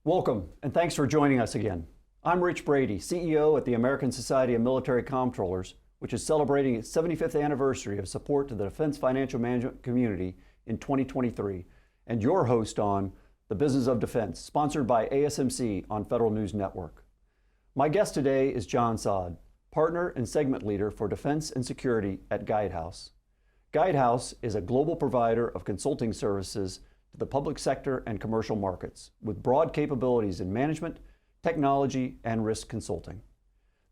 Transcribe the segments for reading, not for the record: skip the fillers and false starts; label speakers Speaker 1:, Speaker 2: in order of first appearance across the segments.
Speaker 1: Welcome, and thanks for joining us again. I'm Rich Brady, CEO at the American Society of Military Comptrollers, which is celebrating its 75th anniversary of support to the defense financial management community in 2023, and your host on The Business of Defense, sponsored by ASMC on Federal News Network. My guest today is John Saad, partner and segment leader for defense and security at Guidehouse. Guidehouse is a global provider of consulting services to the public sector and commercial markets, with broad capabilities in management, technology, and risk consulting.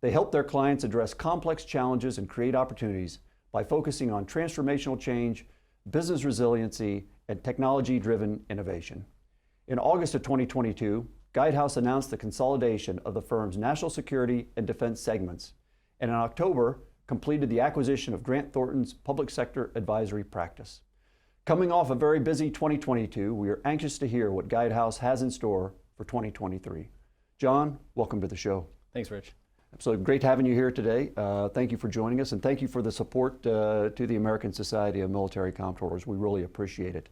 Speaker 1: They help their clients address complex challenges and create opportunities by focusing on transformational change, business resiliency, and technology-driven innovation. In August of 2022, Guidehouse announced the consolidation of the firm's national security and defense segments, and in October, completed the acquisition of Grant Thornton's public sector advisory practice. Coming off a very busy 2022, we are anxious to hear what Guidehouse has in store for 2023. John, welcome to the show.
Speaker 2: Thanks, Rich.
Speaker 1: So great having you here today. Thank you for joining us, and thank you for the support to the American Society of Military Comptrollers. We really appreciate it.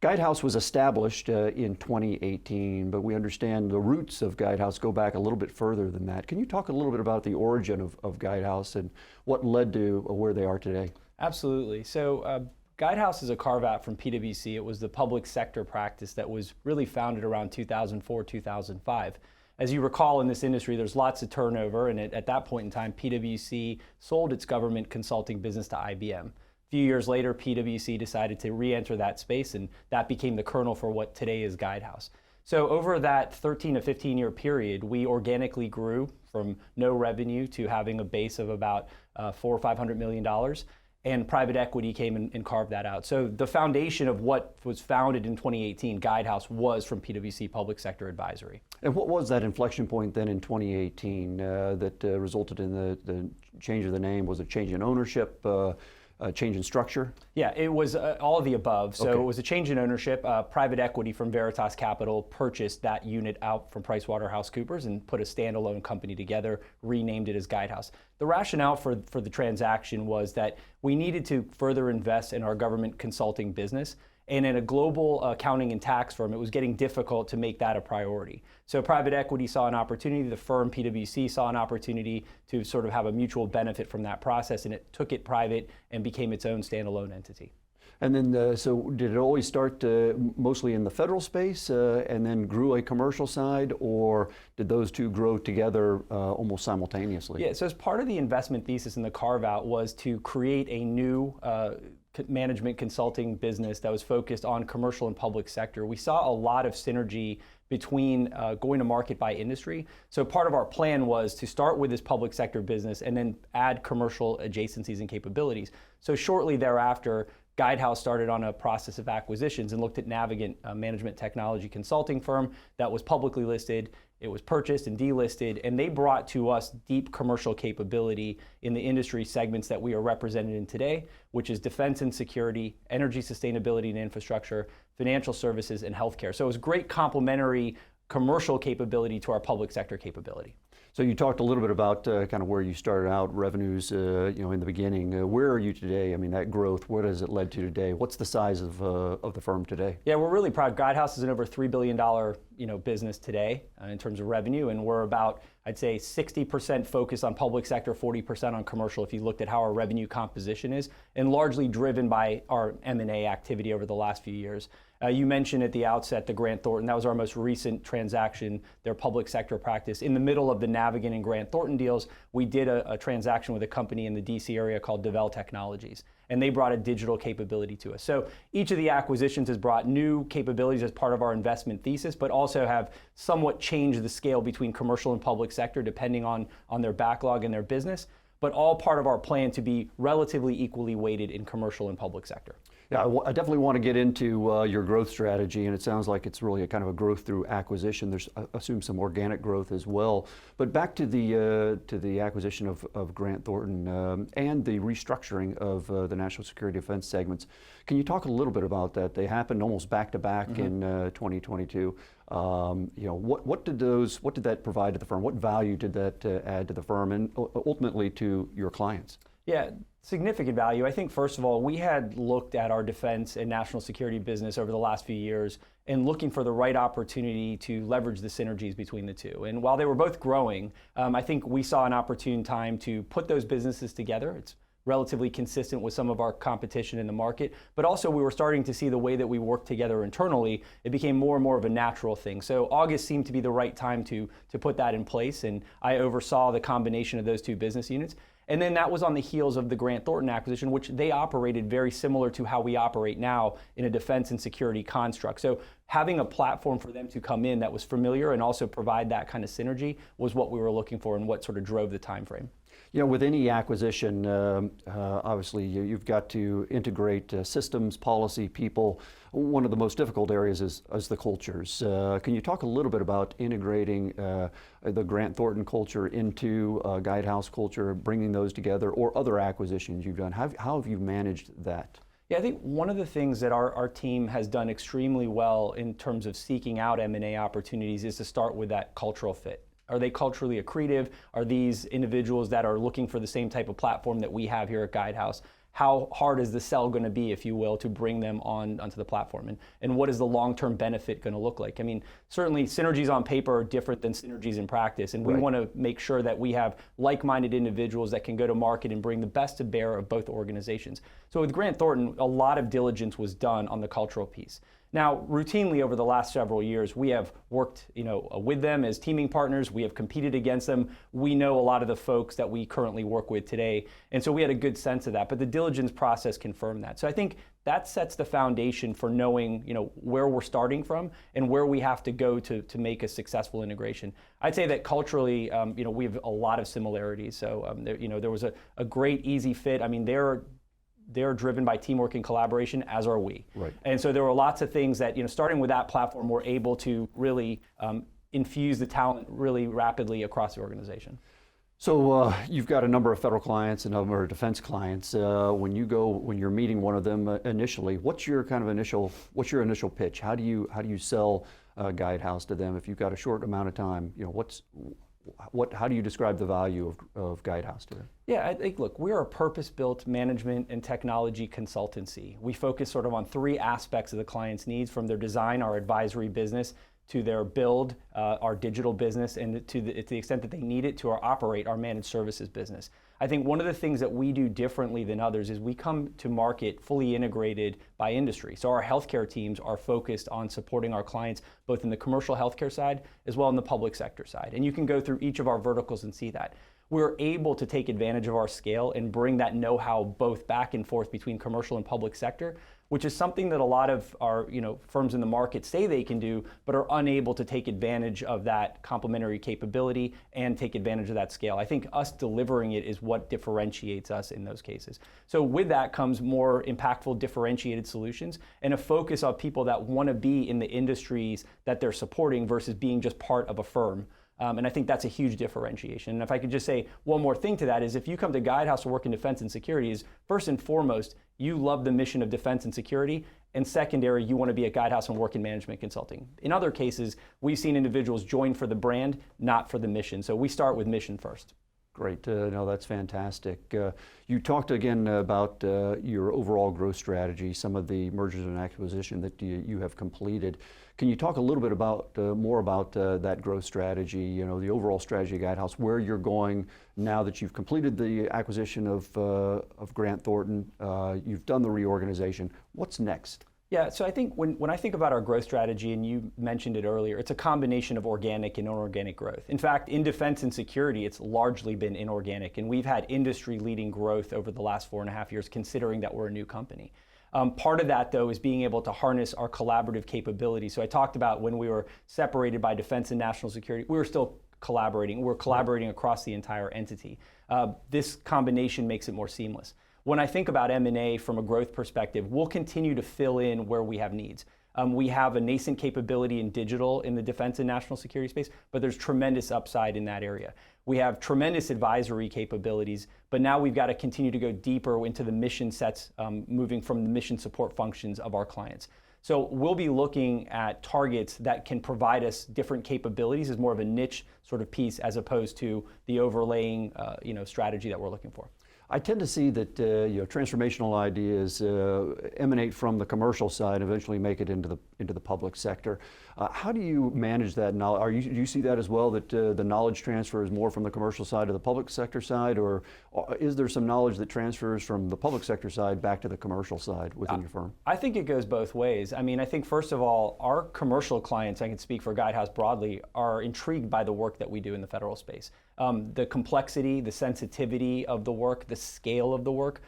Speaker 1: Guidehouse was established in 2018, but we understand the roots of Guidehouse go back a little bit further than that. Can you talk a little bit about the origin of Guidehouse and what led to where they are today?
Speaker 2: Absolutely. So Guidehouse is a carve-out from PwC. It was the public sector practice that was really founded around 2004, 2005. As you recall, in this industry, there's lots of turnover, and at that point in time, PwC sold its government consulting business to IBM. A few years later, PwC decided to re-enter that space, and that became the kernel for what today is Guidehouse. So over that 13 to 15-year period, we organically grew from no revenue to having a base of about $400 or $500 million. And private equity came and carved that out. So the foundation of what was founded in 2018, Guidehouse, was from PwC Public Sector Advisory.
Speaker 1: And what was that inflection point then in 2018 that resulted in the change of the name? Was it change in ownership, change in structure?
Speaker 2: Yeah, it was all of the above. So
Speaker 1: Okay.
Speaker 2: It was a change in ownership. Private equity from Veritas Capital purchased that unit out from PricewaterhouseCoopers and put a standalone company together, renamed it as Guidehouse. The rationale for the transaction was that we needed to further invest in our government consulting business. And in a global accounting and tax firm, it was getting difficult to make that a priority. So private equity saw an opportunity, the firm PwC saw an opportunity to sort of have a mutual benefit from that process, and it took it private and became its own standalone entity.
Speaker 1: And then, so did it always start mostly in the federal space and then grew a commercial side, or did those two grow together almost simultaneously?
Speaker 2: Yeah, so as part of the investment thesis in the carve-out was to create a new management consulting business that was focused on commercial and public sector. We saw a lot of synergy between going to market by industry. So part of our plan was to start with this public sector business and then add commercial adjacencies and capabilities. So shortly thereafter, Guidehouse started on a process of acquisitions and looked at Navigant, a management technology consulting firm that was publicly listed. It was purchased and delisted, and they brought to us deep commercial capability in the industry segments that we are represented in today, which is defense and security, energy sustainability and infrastructure, financial services, and healthcare. So it was great complementary commercial capability to our public sector capability.
Speaker 1: So you talked a little bit about kind of where you started out, revenues, in the beginning. Where are you today? I mean, that growth, what has it led to today? What's the size of the firm today?
Speaker 2: Yeah, we're really proud. Guidehouse is an over $3 billion business today in terms of revenue, and we're about, I'd say, 60% focused on public sector, 40% on commercial if you looked at how our revenue composition is, and largely driven by our M&A activity over the last few years. You mentioned at the outset the Grant Thornton. That was our most recent transaction, their public sector practice. In the middle of the Navigant and Grant Thornton deals, we did a transaction with a company in the DC area called Devel Technologies, and they brought a digital capability to us. So each of the acquisitions has brought new capabilities as part of our investment thesis, but also have somewhat changed the scale between commercial and public sector depending on their backlog and their business, but all part of our plan to be relatively equally weighted in commercial and public sector.
Speaker 1: Yeah, I definitely want to get into your growth strategy, and it sounds like it's really a kind of a growth through acquisition. There's, I assume, some organic growth as well. But back to the acquisition of Grant Thornton and the restructuring of the national security defense segments. Can you talk a little bit about that? They happened almost back to back in 2022. You know, what did that provide to the firm? What value did that add to the firm and ultimately to your clients?
Speaker 2: Yeah, significant value. I think, first of all, we had looked at our defense and national security business over the last few years and looking for the right opportunity to leverage the synergies between the two. And while they were both growing, I think we saw an opportune time to put those businesses together. It's relatively consistent with some of our competition in the market, but also we were starting to see the way that we work together internally. It became more and more of a natural thing. So August seemed to be the right time to put that in place, and I oversaw the combination of those two business units. And then that was on the heels of the Grant Thornton acquisition, which they operated very similar to how we operate now in a defense and security construct. So having a platform for them to come in that was familiar and also provide that kind of synergy was what we were looking for and what sort of drove the time frame.
Speaker 1: You know, with any acquisition, obviously you've got to integrate systems, policy, people. One of the most difficult areas is the cultures. Can you talk a little bit about integrating the Grant Thornton culture into Guidehouse culture, bringing those together, or other acquisitions you've done? How have you managed that?
Speaker 2: Yeah, I think one of the things that our team has done extremely well in terms of seeking out M&A opportunities is to start with that cultural fit. Are they culturally accretive? Are these individuals that are looking for the same type of platform that we have here at Guidehouse? How hard is the sell going to be, if you will, to bring them onto the platform? And what is the long-term benefit going to look like? I mean, certainly synergies on paper are different than synergies in practice, and we want to make sure that we have like-minded individuals that can go to market and bring the best to bear of both organizations. So with Grant Thornton, a lot of diligence was done on the cultural piece. Now, routinely over the last several years, we have worked, with them as teaming partners. We have competed against them. We know a lot of the folks that we currently work with today, and so we had a good sense of that. But the diligence process confirmed that. So I think that sets the foundation for knowing, where we're starting from and where we have to go to make a successful integration. I'd say that culturally, we have a lot of similarities. So there was a great, easy fit. I mean, they're driven by teamwork and collaboration, as are we.
Speaker 1: Right.
Speaker 2: And so there were lots of things that, starting with that platform, we're able to really infuse the talent really rapidly across the organization.
Speaker 1: So you've got a number of federal clients and a number of defense clients. When you're meeting one of them initially, what's your initial pitch? How do you sell Guidehouse to them if you've got a short amount of time? How do you describe the value of Guidehouse to them?
Speaker 2: Yeah, I think, look, we're a purpose-built management and technology consultancy. We focus sort of on three aspects of the client's needs, from their design, our advisory business, to their build, our digital business, and to the extent that they need it, to our operate, our managed services business. I think one of the things that we do differently than others is we come to market fully integrated by industry. So our healthcare teams are focused on supporting our clients both in the commercial healthcare side as well in the public sector side. And you can go through each of our verticals and see that. We're able to take advantage of our scale and bring that know-how both back and forth between commercial and public sector, which is something that a lot of our firms in the market say they can do, but are unable to take advantage of that complementary capability and take advantage of that scale. I think us delivering it is what differentiates us in those cases. So with that comes more impactful, differentiated solutions and a focus on people that want to be in the industries that they're supporting versus being just part of a firm. And I think that's a huge differentiation. And if I could just say one more thing to that is, if you come to Guidehouse to work in defense and security, is first and foremost, you love the mission of defense and security, and secondary, you want to be at Guidehouse and work in management consulting. In other cases, we've seen individuals join for the brand, not for the mission. So we start with mission first.
Speaker 1: Great. No, that's fantastic. You talked again about your overall growth strategy, some of the mergers and acquisition that you have completed. Can you talk a little bit about more about that growth strategy? The overall strategy of Guidehouse, where you're going now that you've completed the acquisition of Grant Thornton, you've done the reorganization. What's next?
Speaker 2: Yeah, so I think when I think about our growth strategy, and you mentioned it earlier, it's a combination of organic and inorganic growth. In fact, in defense and security, it's largely been inorganic, and we've had industry-leading growth over the last 4.5 years, considering that we're a new company. Part of that, though, is being able to harness our collaborative capabilities. So I talked about when we were separated by defense and national security, we were still collaborating. We're collaborating across the entire entity. This combination makes it more seamless. When I think about M&A from a growth perspective, we'll continue to fill in where we have needs. We have a nascent capability in digital in the defense and national security space, but there's tremendous upside in that area. We have tremendous advisory capabilities, but now we've got to continue to go deeper into the mission sets, moving from the mission support functions of our clients. So we'll be looking at targets that can provide us different capabilities as more of a niche sort of piece as opposed to the overlaying strategy that we're looking for.
Speaker 1: I tend to see that transformational ideas emanate from the commercial side, eventually make it into the public sector. How do you manage that knowledge? Do you see that as well, that the knowledge transfer is more from the commercial side to the public sector side, or is there some knowledge that transfers from the public sector side back to the commercial side within your firm?
Speaker 2: I think it goes both ways. I mean, I think first of all, our commercial clients, I can speak for Guidehouse broadly, are intrigued by the work that we do in the federal space. The complexity, the sensitivity of the work, the scale of the work,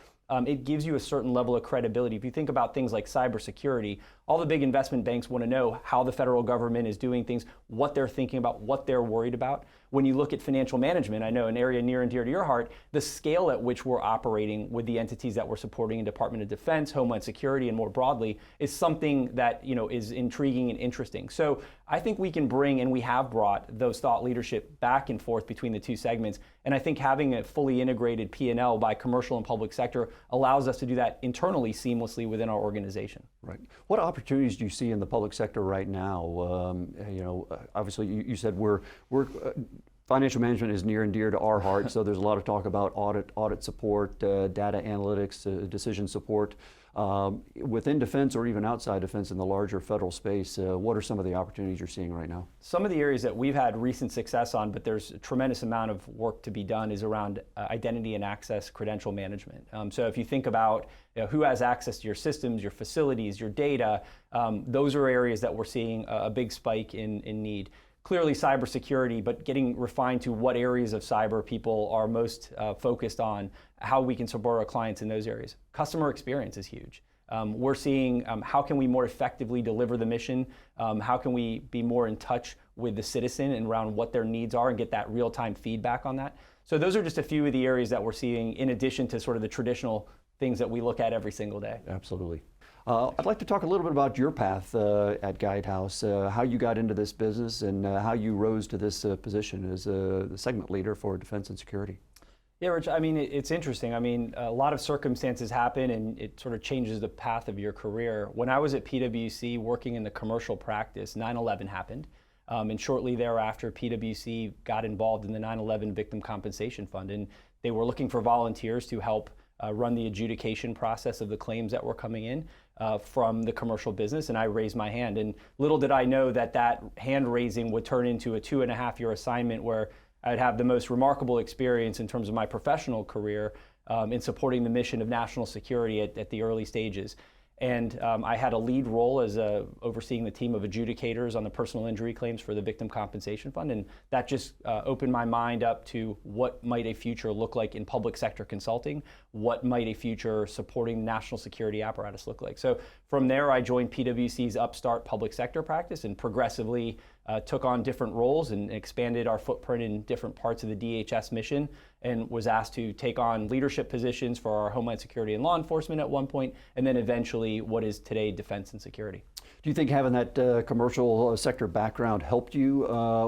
Speaker 2: it gives you a certain level of credibility. If you think about things like cybersecurity, all the big investment banks want to know how the federal government is doing things, what they're thinking about, what they're worried about. When you look at financial management, I know an area near and dear to your heart, the scale at which we're operating with the entities that we're supporting in Department of Defense, Homeland Security, and more broadly, is something that is intriguing and interesting. So I think we can bring, and we have brought, those thought leadership back and forth between the two segments. And I think having a fully integrated P&L by commercial and public sector allows us to do that internally seamlessly within our organization.
Speaker 1: Right. What opportunities do you see in the public sector right now? Obviously you said financial management is near and dear to our heart, so there's a lot of talk about audit support, data analytics, decision support. Within defense or even outside defense in the larger federal space, what are some of the opportunities you're seeing right now?
Speaker 2: Some of the areas that we've had recent success on, but there's a tremendous amount of work to be done, is around identity and access credential management. So if you think about who has access to your systems, your facilities, your data, those are areas that we're seeing a big spike in need. Clearly cybersecurity, but getting refined to what areas of cyber people are most focused on, how we can support our clients in those areas. Customer experience is huge. We're seeing how can we more effectively deliver the mission, how can we be more in touch with the citizen and around what their needs are and get that real-time feedback on that. So those are just a few of the areas that we're seeing in addition to sort of the traditional things that we look at every single day.
Speaker 1: Absolutely. I'd like to talk a little bit about your path at Guidehouse, how you got into this business and how you rose to this position as the segment leader for defense and security.
Speaker 2: Yeah, Rich, I mean, it's interesting. I mean, a lot of circumstances happen and it sort of changes the path of your career. When I was at PwC working in the commercial practice, 9/11 happened. And shortly thereafter, PwC got involved in the 9/11 Victim Compensation Fund, and they were looking for volunteers to help run the adjudication process of the claims that were coming in from the commercial business, and I raised my hand. And little did I know that that hand raising would turn into a 2.5-year assignment where I'd have the most remarkable experience in terms of my professional career in supporting the mission of national security at the early stages. And I had a lead role as overseeing the team of adjudicators on the personal injury claims for the Victim Compensation Fund. And that just opened my mind up to what might a future look like in public sector consulting, what might a future supporting national security apparatus look like. So from there, I joined PwC's upstart public sector practice and progressively took on different roles and expanded our footprint in different parts of the DHS mission, and was asked to take on leadership positions for our Homeland Security and law enforcement at one point, and then eventually what is today defense and security.
Speaker 1: Do you think having that commercial sector background helped you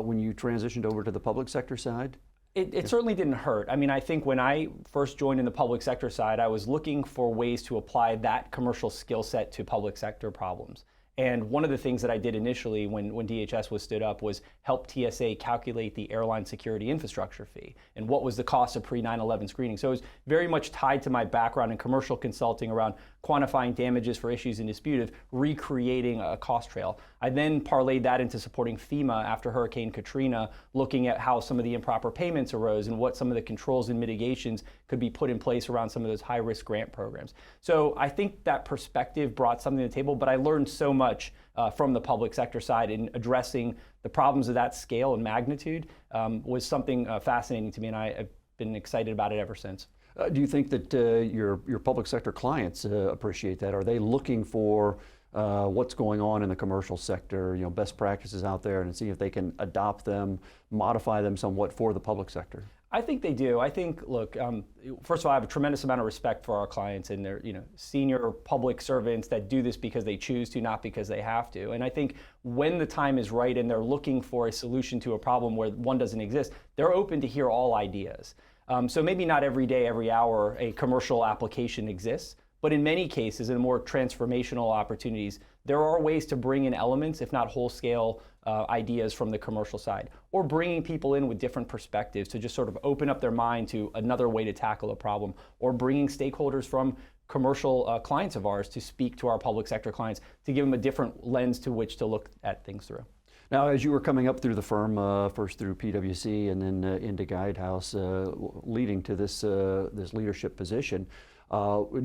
Speaker 1: when you transitioned over to the public sector side?
Speaker 2: It certainly didn't hurt. I mean, I think when I first joined in the public sector side, I was looking for ways to apply that commercial skill set to public sector problems. And one of the things that I did initially when DHS was stood up was help TSA calculate the airline security infrastructure fee and what was the cost of pre-9/11 screening. So it was very much tied to my background in commercial consulting around quantifying damages for issues in dispute, of recreating a cost trail. I then parlayed that into supporting FEMA after Hurricane Katrina, looking at how some of the improper payments arose and what some of the controls and mitigations could be put in place around some of those high-risk grant programs. So I think that perspective brought something to the table, but I learned so much from the public sector side in addressing the problems of that scale and magnitude was something fascinating to me, and I've been excited about it ever since.
Speaker 1: Do you think that your public sector clients appreciate that? Are they looking for what's going on in the commercial sector, best practices out there, and see if they can adopt them, modify them somewhat for the public sector?
Speaker 2: I think they do. I think, look, first of all, I have a tremendous amount of respect for our clients, and they're, senior public servants that do this because they choose to, not because they have to. And I think when the time is right and they're looking for a solution to a problem where one doesn't exist, they're open to hear all ideas. So maybe not every day, every hour, a commercial application exists, but in many cases, in more transformational opportunities, there are ways to bring in elements, if not whole-scale ideas from the commercial side, or bringing people in with different perspectives to just sort of open up their mind to another way to tackle a problem, or bringing stakeholders from commercial clients of ours to speak to our public sector clients to give them a different lens to which to look at things through.
Speaker 1: Now, as you were coming up through the firm, first through PwC and then into Guidehouse, leading to this leadership position,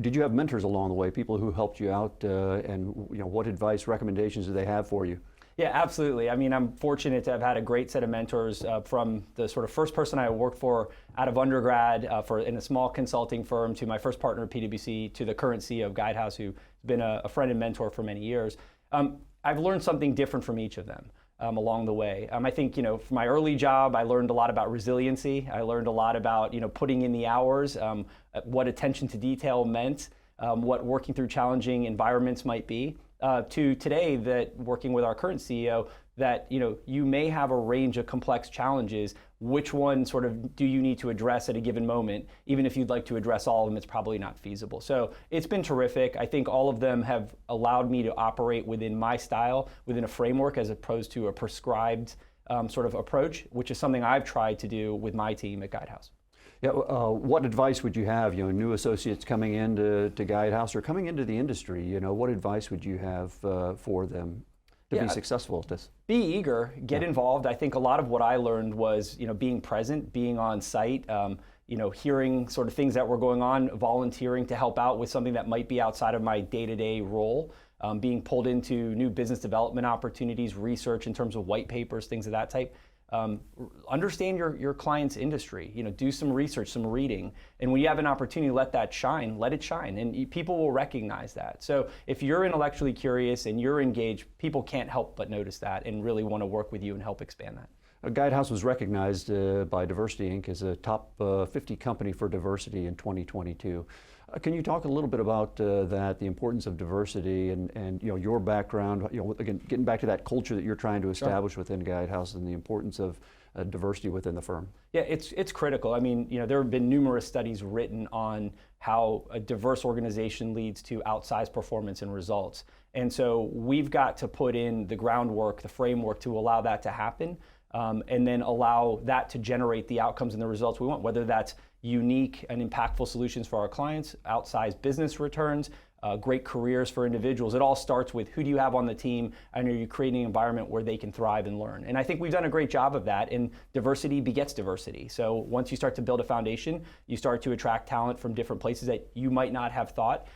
Speaker 1: did you have mentors along the way, people who helped you out, and what advice, recommendations do they have for you?
Speaker 2: Yeah, absolutely. I mean, I'm fortunate to have had a great set of mentors from the sort of first person I worked for out of undergrad in a small consulting firm, to my first partner at PwC, to the current CEO of Guidehouse, who's been a friend and mentor for many years. I've learned something different from each of them along the way. I think, from my early job, I learned a lot about resiliency. I learned a lot about, putting in the hours, what attention to detail meant, what working through challenging environments might be. To today, that working with our current CEO, that you may have a range of complex challenges. Which one sort of do you need to address at a given moment? Even if you'd like to address all of them, it's probably not feasible. So it's been terrific. I think all of them have allowed me to operate within my style, within a framework, as opposed to a prescribed sort of approach, which is something I've tried to do with my team at Guidehouse.
Speaker 1: Yeah, what advice would you have, new associates coming into Guidehouse or coming into the industry? What advice would you have for them to be successful at this?
Speaker 2: Be eager, get involved. I think a lot of what I learned was, being present, being on site, hearing sort of things that were going on, volunteering to help out with something that might be outside of my day-to-day role, being pulled into new business development opportunities, research in terms of white papers, things of that type. Understand your client's industry, do some research, some reading, and when you have an opportunity, let that shine, let it shine, and people will recognize that. So if you're intellectually curious and you're engaged, people can't help but notice that and really want to work with you and help expand that.
Speaker 1: Guidehouse was recognized by Diversity Inc. as a top 50 company for diversity in 2022. Can you talk a little bit about that, the importance of diversity and your background, again, getting back to that culture that you're trying to establish within Guidehouse and the importance of diversity within the firm?
Speaker 2: Yeah, it's critical. I mean, there have been numerous studies written on how a diverse organization leads to outsized performance and results. And so we've got to put in the groundwork, the framework to allow that to happen, and then allow that to generate the outcomes and the results we want, whether that's unique and impactful solutions for our clients, outsized business returns, great careers for individuals. It all starts with who do you have on the team, and are you creating an environment where they can thrive and learn? And I think we've done a great job of that, and diversity begets diversity. So once you start to build a foundation, you start to attract talent from different places that you might not have thought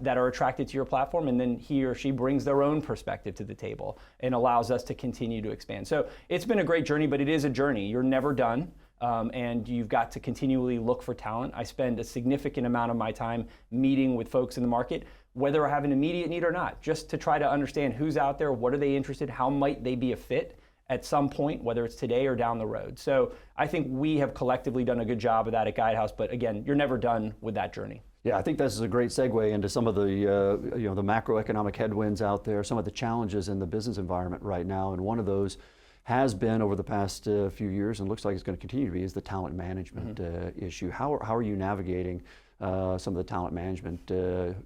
Speaker 2: that are attracted to your platform, and then he or she brings their own perspective to the table and allows us to continue to expand. So it's been a great journey, but it is a journey. You're never done. And you've got to continually look for talent. I spend a significant amount of my time meeting with folks in the market, whether I have an immediate need or not, just to try to understand who's out there, what are they interested, how might they be a fit at some point, whether it's today or down the road. So I think we have collectively done a good job of that at Guidehouse, but again, you're never done with that journey.
Speaker 1: Yeah, I think this is a great segue into some of the the macroeconomic headwinds out there, some of the challenges in the business environment right now, and one of those has been over the past few years, and looks like it's going to continue to be, is the talent management issue. How are you navigating some of the talent management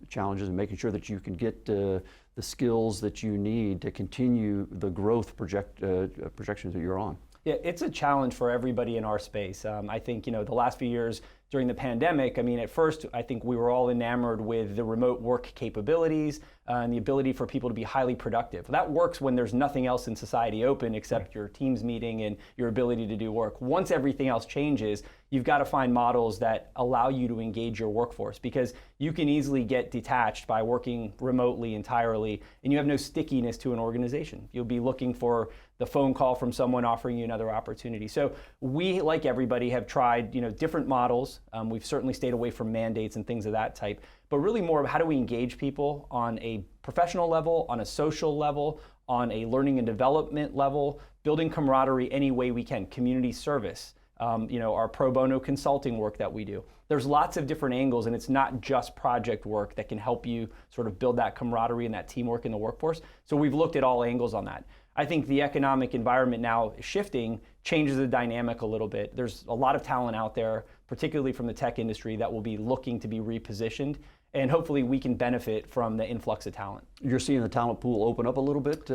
Speaker 1: challenges and making sure that you can get the skills that you need to continue the growth projections that you're on?
Speaker 2: Yeah, it's a challenge for everybody in our space. I think, the last few years during the pandemic, at first, I think we were all enamored with the remote work capabilities and the ability for people to be highly productive. That works when there's nothing else in society open except your Teams meeting and your ability to do work. Once everything else changes, you've got to find models that allow you to engage your workforce, because you can easily get detached by working remotely entirely, and you have no stickiness to an organization. You'll be looking for the phone call from someone offering you another opportunity. So we, like everybody, have tried different models. We've certainly stayed away from mandates and things of that type, but really more of how do we engage people on a professional level, on a social level, on a learning and development level, building camaraderie any way we can, community service, our pro bono consulting work that we do. There's lots of different angles, and it's not just project work that can help you sort of build that camaraderie and that teamwork in the workforce. So we've looked at all angles on that. I think the economic environment now shifting changes the dynamic a little bit. There's a lot of talent out there, particularly from the tech industry, that will be looking to be repositioned, and hopefully we can benefit from the influx of talent.
Speaker 1: You're seeing the talent pool open up a little bit?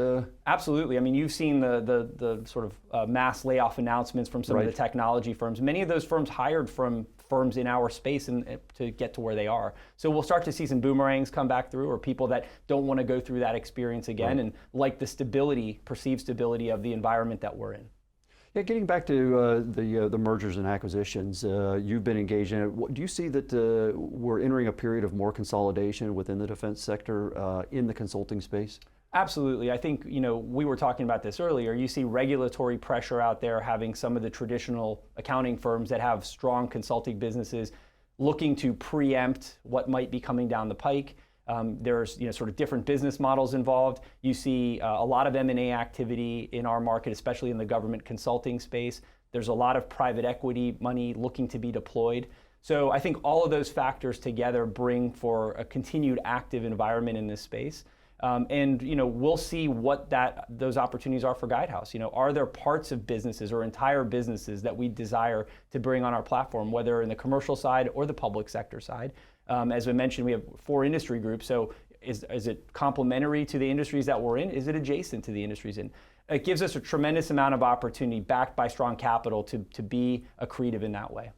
Speaker 2: Absolutely. I mean, you've seen the sort of mass layoff announcements from some of the technology firms. Many of those firms hired from firms in our space to get to where they are. So we'll start to see some boomerangs come back through, or people that don't want to go through that experience again and like the stability, perceived stability of the environment that we're in.
Speaker 1: Yeah, getting back to the mergers and acquisitions, you've been engaged in it. Do you see that we're entering a period of more consolidation within the defense sector in the consulting space?
Speaker 2: Absolutely. I think, we were talking about this earlier. You see regulatory pressure out there, having some of the traditional accounting firms that have strong consulting businesses looking to preempt what might be coming down the pike. There's sort of different business models involved. You see a lot of M&A activity in our market, especially in the government consulting space. There's a lot of private equity money looking to be deployed. So I think all of those factors together bring for a continued active environment in this space. And we'll see what those opportunities are for Guidehouse. Are there parts of businesses or entire businesses that we desire to bring on our platform, whether in the commercial side or the public sector side? As I mentioned, we have 4 industry groups. So is it complementary to the industries that we're in? Is it adjacent to the industries in? It gives us a tremendous amount of opportunity, backed by strong capital, to be accretive in that way.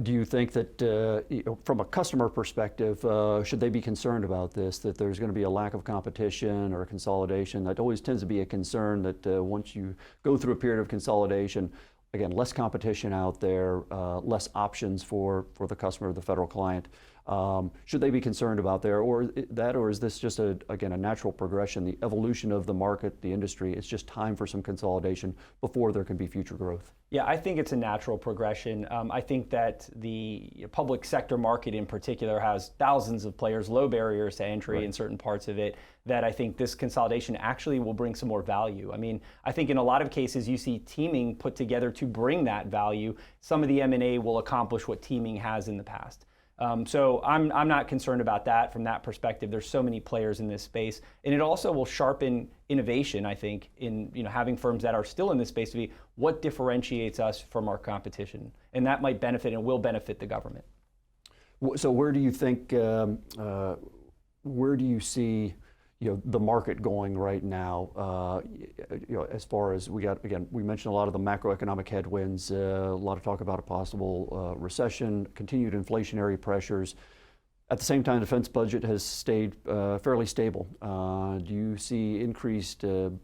Speaker 1: Do you think that from a customer perspective, should they be concerned about this, that there's going to be a lack of competition or consolidation? That always tends to be a concern, that once you go through a period of consolidation, again, less competition out there, less options for the customer, the federal client. Should they be concerned about or is this just a natural progression, the evolution of the market, the industry? It's just time for some consolidation before there can be future growth.
Speaker 2: Yeah, I think it's a natural progression. I think that the public sector market in particular has thousands of players, low barriers to entry in certain parts of it, that I think this consolidation actually will bring some more value. I mean, I think in a lot of cases you see teaming put together to bring that value. Some of the M&A will accomplish what teaming has in the past. So I'm not concerned about that from that perspective. There's so many players in this space, and it also will sharpen innovation, I think, in having firms that are still in this space to be what differentiates us from our competition, and that might benefit and will benefit the government.
Speaker 1: So where do you think, where do you see the market going right now, as far as we mentioned a lot of the macroeconomic headwinds, a lot of talk about a possible recession, continued inflationary pressures. At the same time, the defense budget has stayed fairly stable. Do you see increased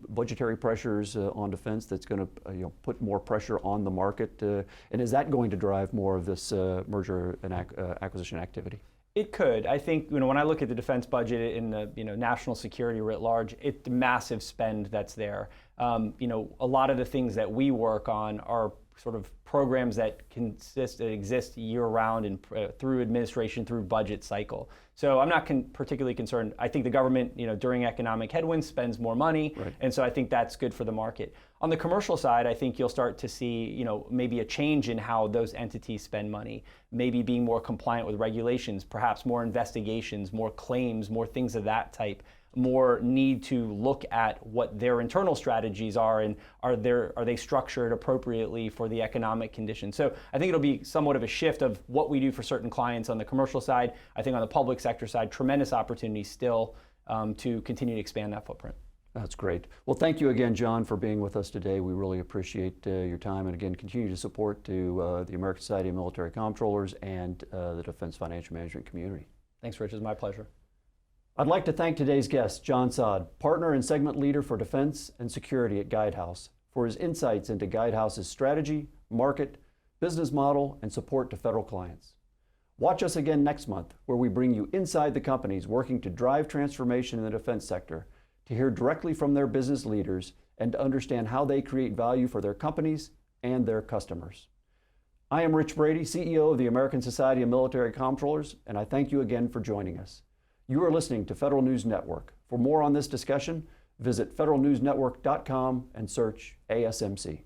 Speaker 1: budgetary pressures on defense that's going to put more pressure on the market? And is that going to drive more of this merger and acquisition activity?
Speaker 2: It could. I think when I look at the defense budget in the national security writ large, it's the massive spend that's there. A lot of the things that we work on are sort of programs that exist year-round and through administration, through budget cycle. So I'm not particularly concerned. I think the government, during economic headwinds, spends more money, and so I think that's good for the market. On the commercial side, I think you'll start to see, maybe a change in how those entities spend money, maybe being more compliant with regulations, perhaps more investigations, more claims, more things of that type. More need to look at what their internal strategies are, and are they structured appropriately for the economic conditions. So I think it'll be somewhat of a shift of what we do for certain clients on the commercial side. I think on the public sector side, tremendous opportunity still to continue to expand that footprint.
Speaker 1: That's great. Well, thank you again, John, for being with us today. We really appreciate your time, and again, continue to support to the American Society of Military Comptrollers and the Defense Financial Management community.
Speaker 2: Thanks, Rich. It's my pleasure.
Speaker 1: I'd like to thank today's guest, John Saad, Partner and Segment Leader for Defense and Security at Guidehouse, for his insights into Guidehouse's strategy, market, business model, and support to federal clients. Watch us again next month, where we bring you inside the companies working to drive transformation in the defense sector, to hear directly from their business leaders and to understand how they create value for their companies and their customers. I am Rich Brady, CEO of the American Society of Military Comptrollers, and I thank you again for joining us. You are listening to Federal News Network. For more on this discussion, visit federalnewsnetwork.com and search ASMC.